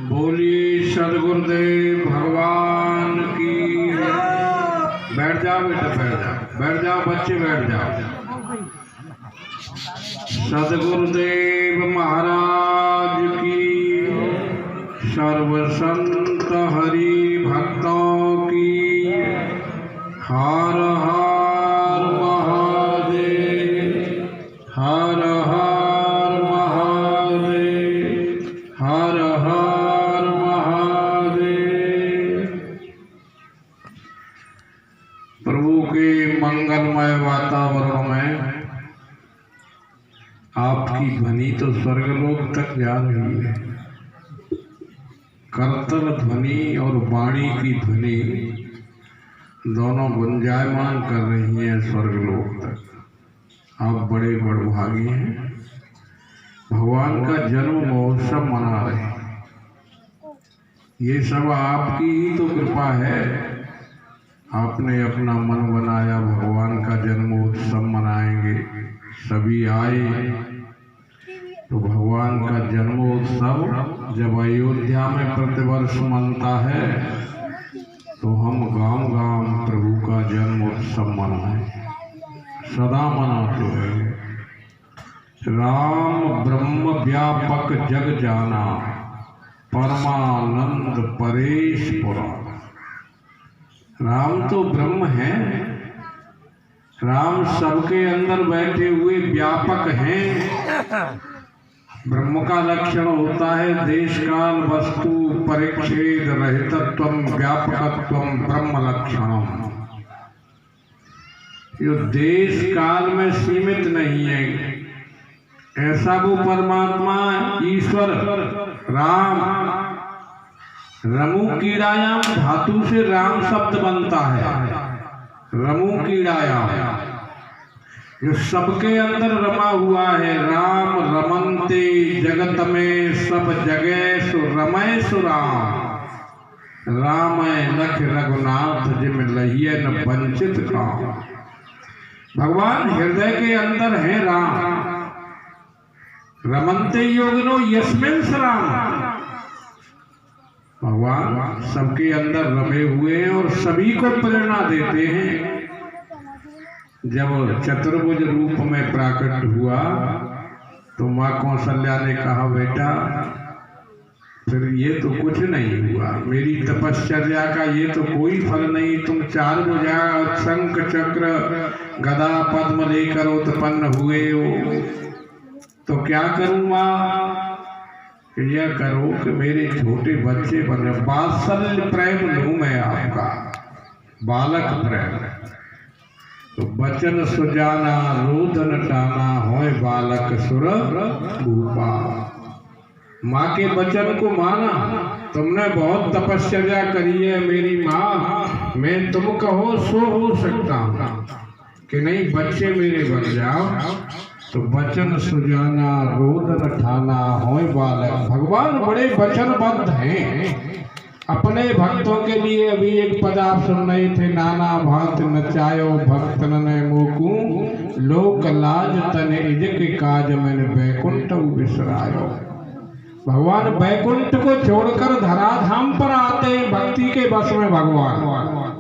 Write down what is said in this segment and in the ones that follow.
बोलिए सदगुरुदेव भगवान की। बैठ जाओ बेटा, बैठ जाओ, बैठ जाओ बच्चे, बैठ जाओ। सदगुरुदेव महाराज की, सर्व संत हरि भक्तों की। हर हर महादेव, हर हर महादेव, हर हर महादेव। प्रभु के मंगलमय वातावरण में आपकी ध्वनि तो स्वर्गलोक तक जा रही है। करतल ध्वनि और वाणी की ध्वनि दोनों गुंजायमान कर रही हैं स्वर्गलोक तक। आप बड़े बड़भागी हैं, भगवान का जन्म महोत्सव मना रहे हैं। ये सब आपकी ही तो कृपा है। आपने अपना मन बनाया, भगवान का जन्मोत्सव मनाएंगे, सभी आए। तो भगवान का जन्मोत्सव जब अयोध्या में प्रतिवर्ष मनता है तो हम गांव गांव प्रभु का जन्मोत्सव मनाएं, सदा मनाते हैं। राम ब्रह्म व्यापक जग जाना, परमानंद परेश पुराण। राम तो ब्रह्म है, राम सबके अंदर बैठे हुए व्यापक हैं। ब्रह्म का लक्षण होता है देश काल वस्तु परिच्छेद रहितत्वम व्यापकत्वम ब्रह्म लक्षणम। जो देश काल में सीमित नहीं है, ऐसा वो परमात्मा ईश्वर राम। रमु कीड़ायाम धातु से राम शब्द बनता है। रमु कीड़ायाम जो सबके अंदर रमा हुआ है। राम रमन्ते जगत में सब जगह सु रमय सुराम। राम लख रघुनाथ जिम लहिए न वंचित काम। भगवान हृदय के अंदर है राम। रमन्ते योगिनो यस्मिन् राम। भगवान सबके अंदर रमे हुए हैं और सभी को प्रेरणा देते हैं। जब चतुर्भुज रूप में प्राकट हुआ तो माँ कौशल्या ने कहा, बेटा फिर ये तो कुछ नहीं हुआ, मेरी तपश्चर्या का ये तो कोई फल नहीं। तुम चार भुजा शंख चक्र गदा पद्म लेकर उत्पन्न हुए हो, तो क्या करूँ माँ? यह करो कि मेरे छोटे बच्चे बने। वात्सल्य प्रेम लूँ मैं आपका, बालक प्रेम। तो बचन सुजाना रोदन टाना, होए बालक सुर भूपा। माँ के वचन को माना। तुमने बहुत तपस्या करी है मेरी माँ, मैं तुम कहो सो हो सकता हूँ कि नहीं बच्चे मेरे बन जाओ। तो वचन सुजाना रोदन ठाना, होए बालक। भगवान बड़े वचनबद्ध हैं अपने भक्तों के लिए। अभी एक पद आप सुन रहे थे, नाना भांत नचायो भक्तन ने मोकू, लोक लाज तने इजक काज मैंने बैकुंठ बिसरायो। भगवान बैकुंठ को छोड़कर धराधाम पर आते हैं भक्ति के बस में भगवान।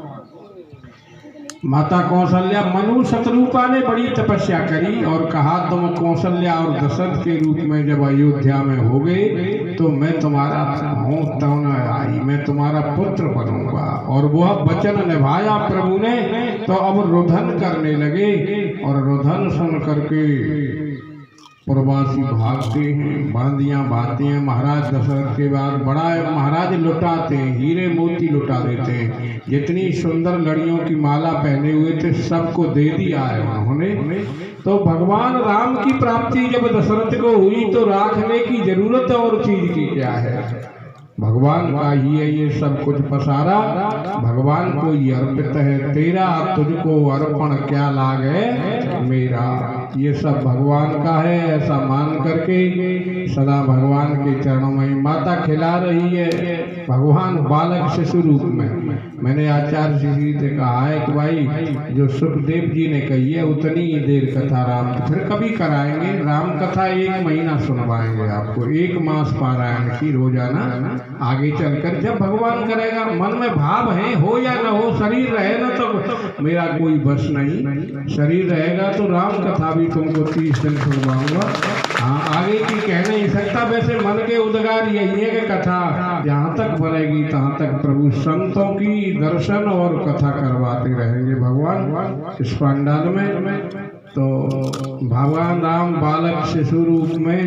माता कौशल्या मनु शतरूपा ने बड़ी तपस्या करी और कहा, तुम कौशल्या और दशरथ के रूप में जब अयोध्या में हो गए तो मैं तुम्हारा हूँ, तब न आई, मैं तुम्हारा पुत्र बनूंगा। और वह वचन निभाया प्रभु ने। तो अब रुदन करने लगे और रुदन सुन करके प्रवासी भागते हैं, बांदियां बांधते हैं। महाराज दशरथ के बाद बड़ा महाराज लुटाते हैं, हीरे मोती लुटा देते हैं। जितनी सुंदर लड़ियों की माला पहने हुए थे सबको दे दिया है उन्होंने। तो भगवान राम की प्राप्ति जब दशरथ को हुई तो राखने की जरूरत और चीज की क्या है? भगवान का ही है ये सब कुछ पसारा, भगवान को ही अर्पित है। तेरा तुझको अर्पण क्या लागे मेरा, ये सब भगवान का है। ऐसा मान करके सदा भगवान के चरणों में। माता खिला रही है, भगवान बालक शिशु रूप में। मैंने आचार्य जी से कहा है कि भाई जो सुखदेव जी ने कही है उतनी ही देर कथा राम, फिर कभी कराएंगे राम कथा, 1 महीना सुनवाएंगे आपको, 1 मास पारायण की रोजाना। आगे चलकर जब भगवान करेगा, मन में भाव है हो या न हो, शरीर रहे ना तो मेरा कोई बस नहीं, शरीर रहेगा तो राम कथा भी तुमको 30 दिन सुनवाऊंगा। हाँ, आगे की कह नहीं सकता। वैसे मन के उद्गार यही है कि कथा जहाँ तक बनेगी तहाँ तक प्रभु संतों की दर्शन और कथा करवाते रहेंगे भगवान इस पंडाल में। तो भगवान राम बालक शिशु रूप में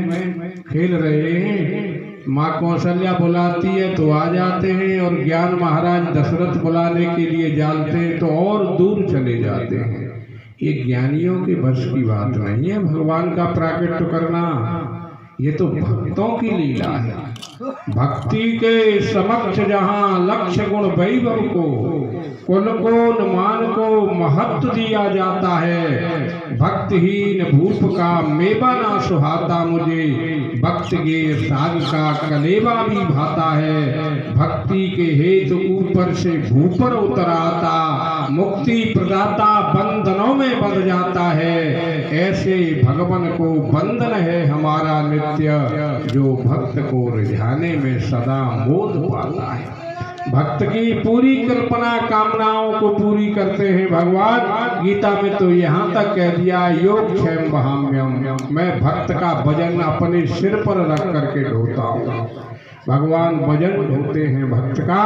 खेल रहे हैं। माँ कौशल्या बुलाती है तो आ जाते हैं, और ज्ञान महाराज दशरथ बुलाने के लिए जाते हैं तो और दूर चले जाते हैं। ये ज्ञानियों के बस की बात नहीं है भगवान का प्राकट्य करना, ये तो भक्तों की लीला है। भक्ति के समक्ष जहाँ लक्ष्य गुण वैभव को, कुल को मान को महत्व दिया जाता है। भक्तहीन भूप का मेवा ना सुहाता मुझे, भक्त के साग का कलेवा भी भाता है। भक्ति के हेतु ऊपर से भूपर उतर आता, मुक्ति प्रदाता बंधनों में बंध जाता है। ऐसे भगवान को बंधन है हमारा नित्य, जो भक्त को रिझाने में सदा मोद पाता है। भक्त की पूरी कल्पना कामनाओं को पूरी करते हैं भगवान। गीता में तो यहाँ तक कह दिया, योग क्षेम बहाम्यम, मैं भक्त का वजन अपने सिर पर रख करके ढोता हूँ। भगवान वजन ढोते हैं भक्त का,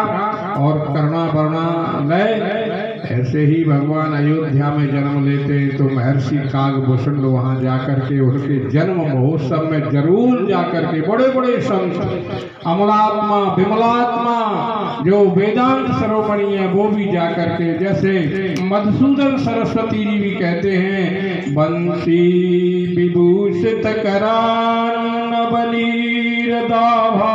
और करुणा वर्णालय। ऐसे ही भगवान अयोध्या में जन्म लेते हैं तो महर्षि काकभूषण वहाँ जाकर के उनके जन्म महोत्सव में जरूर जाकर के बड़े बड़े संत अमलात्मा विमलात्मा जो वेदांत शिरोमणि है वो भी जाकर के, जैसे मधुसूदन सरस्वती जी भी कहते हैं, बंसी विभूषित करान बलीर दाभा,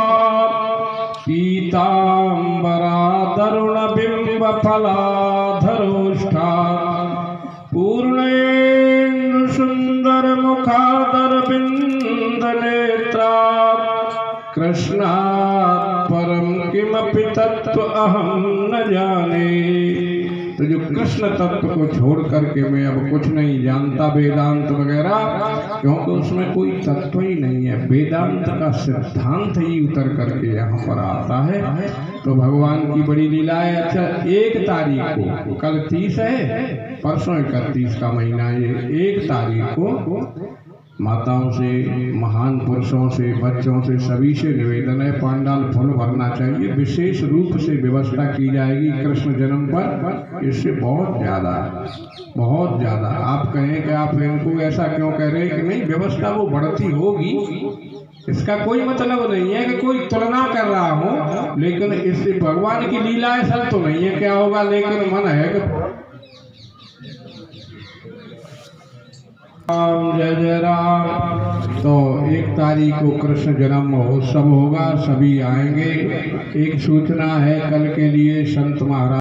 पीतांबरा दरुण बिंब फलाधरोष्ठा, पूर्णेन्दु सुंदर मुखादर बिंद नेत्रा, कृष्णात् परम किमपि तत्व अहम न जाने। तो जो कृष्ण तत्व को छोड़ करके मैं अब कुछ नहीं जानता वेदांत वगैरह, क्योंकि उसमें कोई तत्व ही नहीं है। वेदांत का सिद्धांत ही उतर करके यहाँ पर आता है। तो भगवान की बड़ी लीला है। अच्छा, 1 तारीख को, कल 30 है, परसों 31 का महीना, ये 1 तारीख को माताओं से, महान पुरुषों से, बच्चों से, सभी से निवेदन है, पंडाल फुल भरना चाहिए। विशेष रूप से व्यवस्था की जाएगी कृष्ण जन्म पर, इससे बहुत ज़्यादा। आप कहें कि आप इनको ऐसा क्यों कह रहे हैं कि नहीं, व्यवस्था वो बढ़ती होगी, इसका कोई मतलब नहीं है कि कोई तुलना कर रहा हो, लेकिन इससे भगवान की लीला ऐसा तो नहीं है क्या होगा, लेकिन मन है कि राम जय जय राम। तो 1 तारीख को कृष्ण जन्म महोत्सव होगा, सभी आएंगे। एक सूचना है कल के लिए, संत महाराज